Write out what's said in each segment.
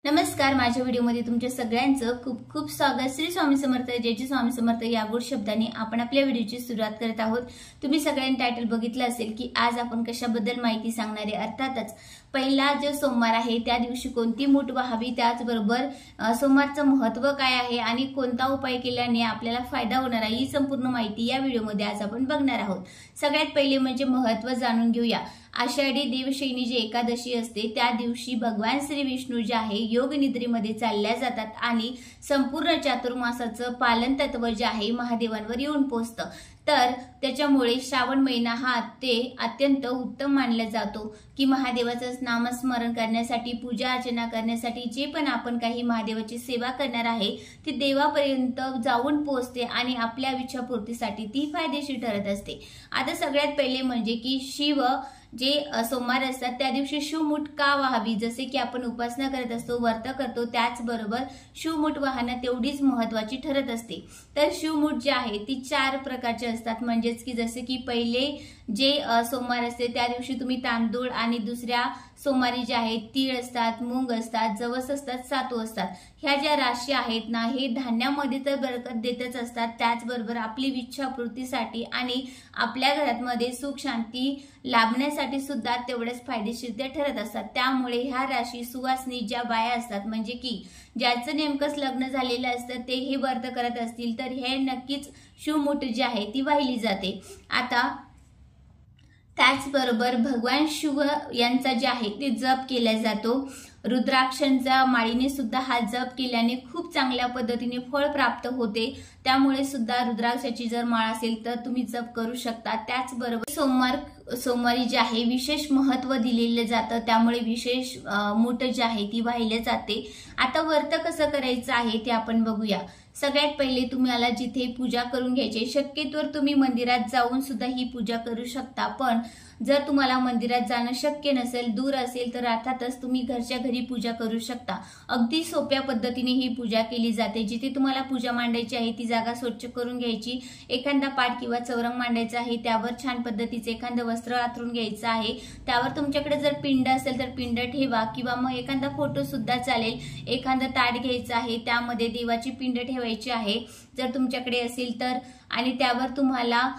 नमस्कार, माझ्या व्हिडिओमध्ये तुमच्या सगळ्यांचं खूप खूप स्वागत। श्री स्वामी समर्थ, जय जय स्वामी समर्थ या गोड शब्दांनी आपण आपल्या व्हिडिओची सुरुवात करत आहोत। तुम्ही सगळ्यांनी टायटल बघितलं असेल की आज आपण कशाबद्दल माहिती सांगणार आहे। अर्थातच पहिला जो सोमवार आहे त्या दिवशी कोणती मूठ व्हावी, त्याचबरोबर सोमवारचं महत्त्व काय आहे आणि कोणता उपाय केल्याने आपल्याला फायदा होणार आहे, ही संपूर्ण माहिती या व्हिडिओमध्ये आज आपण बघणार आहोत। सगळ्यात पहिले म्हणजे महत्त्व जाणून घेऊया। आषाढी देवशयनी जी एकादशी असते त्या दिवशी भगवान श्री विष्णू जे आहे योग निद्रेमध्ये चालल्या जातात आणि संपूर्ण चातुर्मासाचं पालन तत्व जे आहे महादेवांवर येऊन पोहोचतं। तर त्याच्यामुळे श्रावण महिना हा ते अत्यंत उत्तम मानला जातो की महादेवाचं नामस्मरण करण्यासाठी, पूजा अर्चना करण्यासाठी, जे पण आपण काही महादेवाची सेवा करणार आहे ती देवापर्यंत जाऊन पोहोचते आणि आपल्या इच्छापूर्तीसाठी ती फायदेशीर ठरत असते। आता सगळ्यात पहिले म्हणजे की शिव जे सोमवार असतात त्या दिवशी शिवमूठ का व्हावी, जसे की आपण उपासना करत असतो, व्रत करतो, त्याचबरोबर शिवमूठ वाहणं तेवढीच महत्त्वाची ठरत असते। तर शिवमूठ जे आहे ती 4 प्रकारचे असतात, म्हणजेच की जसे की पहिले जे सोमवार असते त्या दिवशी तुम्ही तांदूळ आणि दुसऱ्या सोमवारी जे आहे तीळ असतात, मूग असतात, जवस असतात, सातू असतात। ह्या ज्या राशी आहेत ना, हे धान्यामध्ये तर बरकत देतच असतात, त्याचबरोबर आपली इच्छापूर्तीसाठी आणि आपल्या घरामध्ये सुख शांती लाभण्यासाठी सुद्धा तेवढेच फायदेशीर ते ठरत असतात। त्यामुळे ह्या राशी सुवासनी ज्या बाया असतात, म्हणजे की ज्याचं नेमकंच लग्न झालेलं असतं ते हे व्रत करत असतील तर हे नक्कीच शिवमूठ जी आहे ती वाहिली जाते। आता त्याचबरोबर भगवान शिव यांचा जे आहे ते जप केला जातो। रुद्राक्षांच्या माळीने सुद्धा हा जप केल्याने खूप चांगल्या पद्धतीने फळ प्राप्त होते, त्यामुळे सुद्धा रुद्राक्षाची जर माळ असेल तर तुम्ही जप करू शकता। त्याचबरोबर सोमवारी जे आहे विशेष महत्त्व दिलेलं जातं, त्यामुळे विशेष मूठ जी आहे ती वाहिली जाते। आता व्रत कसं करायचं आहे ते आपण बघूया। सगळ्यात पहिले तुम्हाला जिथे पूजा करून घ्यायची, शक्यतोवर तुम्ही मंदिरात जाऊन सुद्धा ही पूजा करू शकता, पण जर तुम्हाला मंदिरात जाणं शक्य नसेल, दूर असेल, तर अर्थातच तुम्ही घरच्या घरी पूजा करू शकता। अगदी सोप्या पद्धतीने ही पूजा केली जाते। जिथे तुम्हाला पूजा मांडायची आहे ती जागा स्वच्छ करून घ्यायची, एखादा पाट किंवा चौरंग मांडायचा आहे, त्यावर छान पद्धतीचे एखादं वस्त्र आथरून घ्यायचं आहे, त्यावर तुमच्याकडे जर पिंड असेल तर पिंड ठेवा किंवा मग एखादा फोटो सुद्धा चालेल। एखादं ताट घ्यायचं आहे, त्यामध्ये देवाची पिंड ठेवायची आहे जर तुमच्याकडे असेल तर, आणि त्यावर तुम्हाला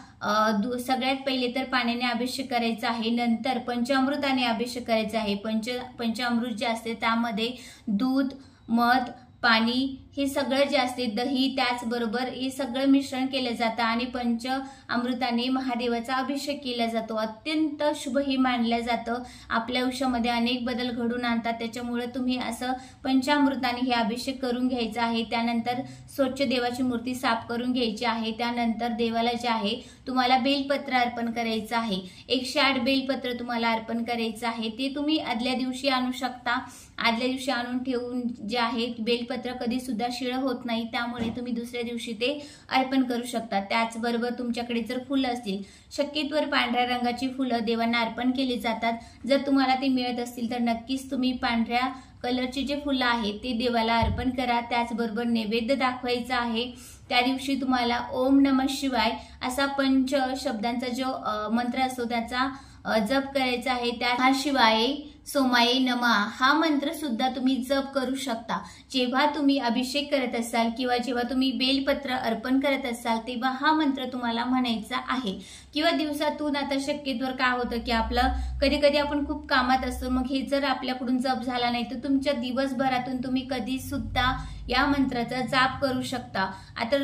सगळ्यात पहिले तर पाण्याने अभिषेक करायचा आहे, नंतर पंचामृताने अभिषेक करायचा आहे। पंचामृत जे असते त्यामध्ये दूध, मध, पाणी हे सगळं जे असते, दही, त्याचबरोबर हे सगळं मिश्रण केलं जातं आणि पंचामृताने महादेवाचा अभिषेक केला जातो। अत्यंत शुभ हे मानलं जातं, आपल्या आयुष्यामध्ये अनेक बदल घडून आणतात, त्याच्यामुळे तुम्ही असं पंचामृताने हे अभिषेक करून घ्यायचा आहे। त्यानंतर स्वच्छ देवाची मूर्ती साफ करून घ्यायची आहे। त्यानंतर देवाला जे आहे तुम्हाला बेलपत्र अर्पण करायचं आहे। 108 बेलपत्र तुम्हाला अर्पण करायचं आहे, ते तुम्ही आदल्या दिवशी आणू शकता। आदल्या दिवशी आणून ठेवून जे आहे बेलपत्र कधी सुद्धा शिळ होत नाही, त्यामुळे तुम्ही दुसऱ्या दिवशी ते अर्पण करू शकता। त्याचबरोबर तुमच्याकडे जर फुलं असतील, शक्यतोवर पांढऱ्या रंगाची फुलं देवांना अर्पण केली जातात। जर तुम्हाला ते मिळत असतील तर नक्कीच तुम्ही पांढऱ्या कलरची जे फुलं आहेत ते देवाला अर्पण करा। त्याचबरोबर नैवेद्य दाखवायचा आहे। त्या दिवशी तुम्हाला ओम नमः शिवाय असा 5 शब्दांचा जो मंत्र असतो त्याचा जप करायचा आहे। त्या शिवाय सोमाये नमः हा मंत्र सुद्धा तुम्ही जप करू शकता। जेव्हा तुम्ही अभिषेक करत असाल किंवा जेव्हा तुम्ही बेलपत्र अर्पण करत असाल तेव्हा हा मंत्र तुम्हाला म्हणायचा आहे। किंवा दिवसातून आता शक्यतोवर काय होतं की आपलं कधी कधी आपण खूप कामात असतो, मग हे जर आपल्याकडून जप झाला नाही तर तुमच्या दिवसभरातून तुम्ही कधी सुद्धा या मंत्राचा जाप करू शकता। आता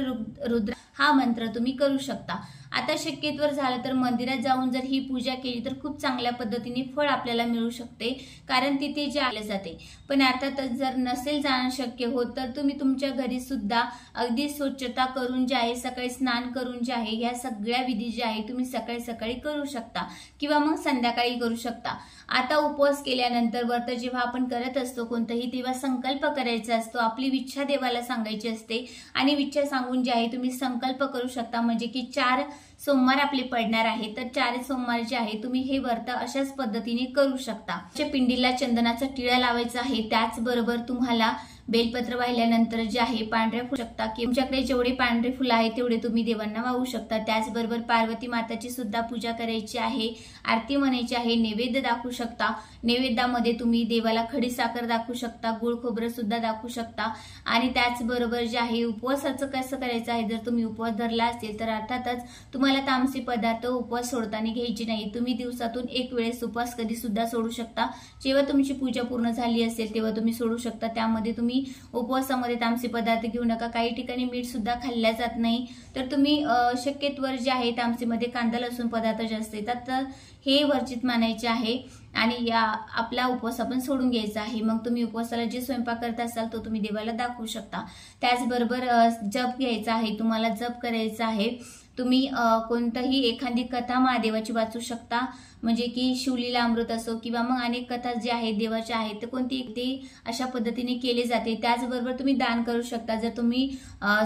रुद्र हा मंत्र तुम्ही करू शकता। आता शक्यतोवर झालं तर मंदिरात जाऊन जर ही पूजा केली तर खूप चांगल्या पद्धतीने फळ आपल्याला मिळू शकते, कारण तिथे जे आले जाते। पण अर्थातच जर नसेल जाणं शक्य होत तर तुम्ही तुमच्या घरी सुद्धा अगदी स्वच्छता करून जे आहे, सकाळी स्नान करून जे आहे, या सगळ्या विधी जे आहे तुम्ही सकाळी सकाळी करू शकता किंवा मग संध्याकाळी करू शकता। आता उपवास केल्यानंतर व्रत जेव्हा आपण करत असतो कोणतंही, तेव्हा संकल्प करायचा असतो, आपली इच्छा देवाला सांगायची असते आणि इच्छा सांगून जे आहे तुम्ही संकल्प करू शकता। म्हणजे की 4 सोमवार आपले पडणार आहे तर 4 सोमवार जे आहे तुम्ही हे व्रत अशाच पद्धतीने करू शकता। पिंडीला चंदनाचा टिळा लावायचा आहे। त्याचबरोबर तुम्हाला बेलपत्र वाहिल्यानंतर जे आहे पांढऱ्या फुलं शकता की तुमच्याकडे जेवढे पांढरे फुलं आहे तेवढे तुम्ही देवांना वाहू शकता। त्याचबरोबर पार्वती माताची सुद्धा पूजा करायची आहे, आरती म्हणायची आहे, नैवेद्य दाखवू शकता। नैवेद्यामध्ये तुम्ही देवाला खडी साखर दाखवू शकता, गुळ खोबरं सुद्धा दाखवू शकता। आणि त्याचबरोबर जे आहे उपवासाचं कसं करायचं आहे, जर तुम्ही उपवास धरला असेल तर अर्थातच तुम्हाला तामसी पदार्थ उपवास सोडताना घ्यायची नाही। तुम्ही दिवसातून एक वेळेस उपवास कधी सुद्धा सोडू शकता, जेव्हा तुमची पूजा पूर्ण झाली असेल तेव्हा तुम्ही सोडू शकता। त्यामध्ये तुम्ही उपवासामध्ये तामसी पदार्थ घेऊ नका। काही ठिकाणी मीठ सुद्धा खाल्ल्या जात नाही, तर तुम्ही शक्यतोवर जे आहे तामसीमध्ये कांदा लसूण पदार्थ जास्त येतात तर हे वर्जित मानायचे आहे आणि या आपला उपवास आपण सोडून घ्यायचा आहे। मग तुम्ही उपवासाला जे स्वयंपाक करत असाल तो तुम्ही देवाला दाखवू शकता। त्याचबरोबर जप घ्यायचा आहे, तुम्हाला जप करायचा आहे। तुम्ही कोणताही एखादी कथा महादेवाची वाचू शकता, म्हणजे की शिवलीला अमृत असो किंवा मग अनेक कथा जे आहेत देवाच्या आहेत तर कोणती ते अशा पद्धतीने केले जाते। त्याचबरोबर तुम्ही दान करू शकता। जर तुम्ही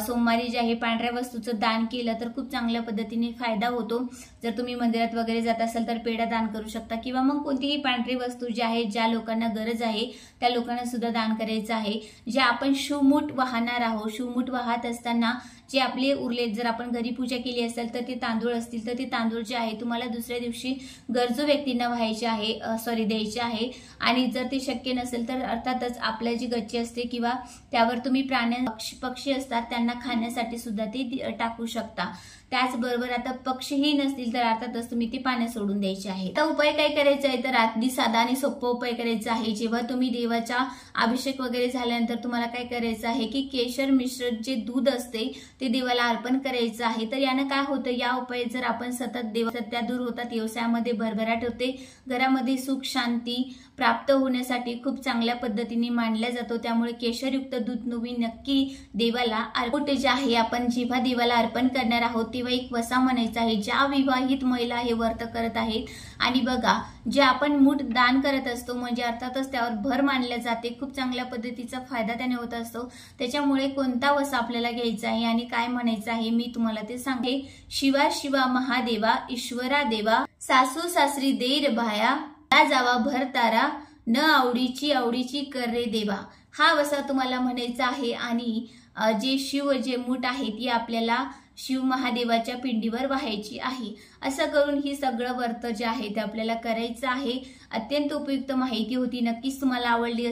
सोमवारी जे आहे पांढऱ्या वस्तूचं दान केलं तर खूप चांगल्या पद्धतीने फायदा होतो। जर तुम्ही मंदिरात वगैरे जात असाल तर पेढा दान करू शकता किंवा मग कोणतीही पांढरी वस्तू जी आहे ज्या लोकांना गरज आहे त्या लोकांना सुद्धा दान करायचं आहे। जे आपण शिवमूठ वाहणार आहोत, शिवमूठ वाहत असताना जे आपले उरले, जर आपण घरी पूजा केली असेल तर ते तांदूळ असतील तर ते तांदूळ जे आहे तुम्हाला दुसऱ्या दिवशी गरजू व्यक्तींना व्हायचे आहे, द्यायचे आहे। आणि जर ते शक्य नसेल तर अर्थातच आपल्या जी गच्ची असते किंवा त्यावर तुम्ही पक्षी असतात त्यांना खाण्यासाठी सुद्धा ते टाकू शकता। त्याचबरोबर आता पक्षीही नसतील तर अर्थातच तुम्ही ते पाण्यात सोडून द्यायचे आहे। आता उपाय काय करायचा आहे तर अगदी साधा आणि सोपा उपाय करायचा आहे। जेव्हा तुम्ही देवाचा अभिषेक वगैरे झाल्यानंतर तुम्हाला काय करायचं आहे की केशर मिश्रित जे दूध असते ते देवाला अर्पण करायचं आहे। तर यानं काय होतं, या उपाय जर आपण सतत सध्या दूर होतात, व्यवसायामध्ये भरभराट होते, घरामध्ये सुख शांती प्राप्त होण्यासाठी खूप चांगल्या पद्धतीने मानला जातो। त्यामुळे केशरयुक्त दूध तुम्ही नक्की देवाला अर्पण जे आहे आपण जेव्हा देवाला अर्पण करणार आहोत तेव्हा एक वसा म्हणायचा आहे। ज्या विवाहित महिला हे व्रत करत आहेत आणि बघा जे आपण मूठ दान करत असतो म्हणजे अर्थातच त्यावर भर मानल्या जाते, खूप चांगल्या पद्धतीचा फायदा त्याने होत असतो। त्याच्यामुळे कोणता वसा आपल्याला घ्यायचा आहे आणि काय म्हणायचं आहे मी तुम्हाला ते सांगते। शिवा शिवा महादेवा ईश्वरा देवा, सासू सासरी देर भाया, जावा भर तारा, न आवडीची कर रे देवा। हा वसा तुम्हाला म्हणायचा आहे आणि जे शिव जे मूठ आहे ती आपल्याला शिव महादेवाच्या पिंडीवर वाहायची आहे। असं करून ही सगळं व्रत जे आहे ते आपल्याला करायचं आहे। अत्यंत उपयुक्त माहिती होती, नक्कीच तुम्हाला आवडली असेल।